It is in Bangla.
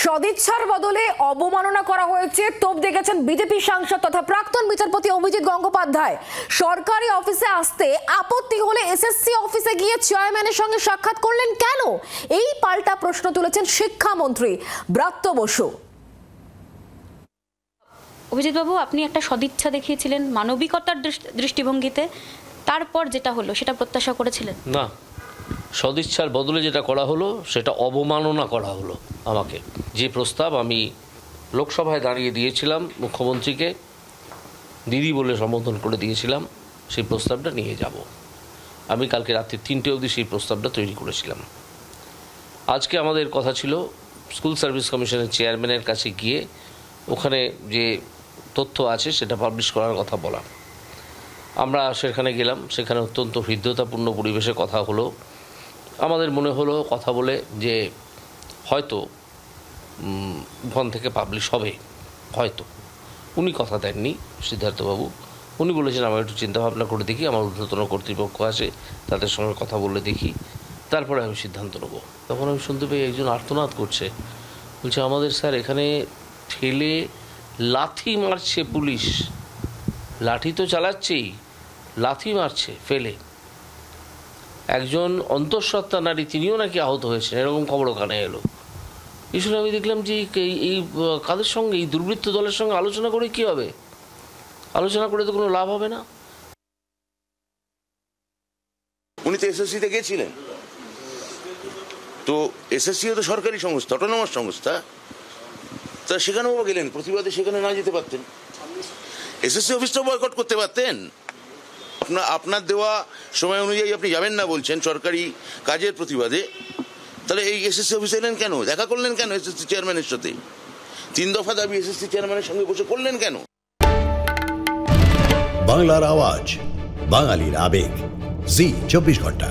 সদিচ্ছার বদলে অবমাননা করা হয়েছে, তোপ দেখেছেন বিজেপি সাংসদ তথা প্রাক্তন বিচারপতি অভিজিৎ গঙ্গোপাধ্যায়। সরকারি অফিসে আসতে আপত্তি হলে এসএসসি অফিসে গিয়ে চেয়ারম্যানের সঙ্গে সাক্ষাৎ করলেন কেন? এই পাল্টা প্রশ্ন তুলেছেন শিক্ষামন্ত্রী ব্রাত্য বসু। অভিজিৎ বাবু, আপনি একটা সদিচ্ছা দেখিয়েছিলেন মানবিকতার দৃষ্টিভঙ্গিতে, তারপর যেটা হলো সেটা প্রত্যাশা করেছিলেন না? সদিচ্ছার বদলে যেটা করা হলো সেটা অবমাননা করা হলো। আমাকে যে প্রস্তাব আমি লোকসভায় দাঁড়িয়ে দিয়েছিলাম, মুখ্যমন্ত্রীকে দিদি বলে সম্বোধন করে দিয়েছিলাম, সেই প্রস্তাবটা নিয়ে যাব। আমি কালকে রাত্রি 3টে অবধি সেই প্রস্তাবটা তৈরি করেছিলাম। আজকে আমাদের কথা ছিল স্কুল সার্ভিস কমিশনের চেয়ারম্যানের কাছে গিয়ে ওখানে যে তথ্য আছে সেটা পাবলিশ করার কথা বলা। আমরা সেখানে গেলাম, সেখানে অত্যন্ত হৃদ্যতাপূর্ণ পরিবেশে কথা হলো। আমাদের মনে হলো কথা বলে যে হয়তো ওখান থেকে পাবলিশ হবে, হয়তো। উনি কথা দেননি সিদ্ধার্থবাবু, উনি বলেছেন আমার একটু চিন্তাভাবনা করে দেখি, আমার ঊর্ধ্বতন কর্তৃপক্ষ আছে তাদের সঙ্গে কথা বলে দেখি, তারপরে আমি সিদ্ধান্ত নেব। তখন আমি শুনতে পেয়ে একজন আর্তনাদ করছে, বলছে আমাদের স্যার এখানে ঠেলে লাথি মারছে পুলিশ, লাঠি তো চালাচ্ছেই, লাথি মারছে ফেলে। একজন অন্তঃসত্ত্বা নারী তিনিও নাকি আহত হয়েছেন, এরকম খবর ওখানে এলো। এই শুনে আমি দেখলাম যে এই কাদের সঙ্গে, এই দুর্বৃত্ত দলের সঙ্গে আলোচনা করে কি হবে? আলোচনা করে তো কোনো লাভ হবে না। উনি তো এসএসসিতে গেছিলেন, তো এসএসসিও তো সরকারি সংস্থা, অটোনমাস সংস্থা, তা সেখানেও গেলেন প্রতিবাদে, সেখানে না যেতে পারতেন? এসএসসি অফিসটা বয়কট করতে পারতেন। আপনার দেওয়া সময় অনুযায়ী আপনি যাবেন না বলছেন সরকারি কাজের প্রতিবাদে, তাহলে এই এসএসসি অফিসে এলেন কেন? দেখা করলেন কেন এসএসসি চেয়ারম্যানের সাথে? 3 দফা দাবি এসএসসি চেয়ারম্যানের সঙ্গে বসে করলেন কেন? বাংলার আওয়াজ, বাঙালির আবেগ, জি 24 ঘন্টা।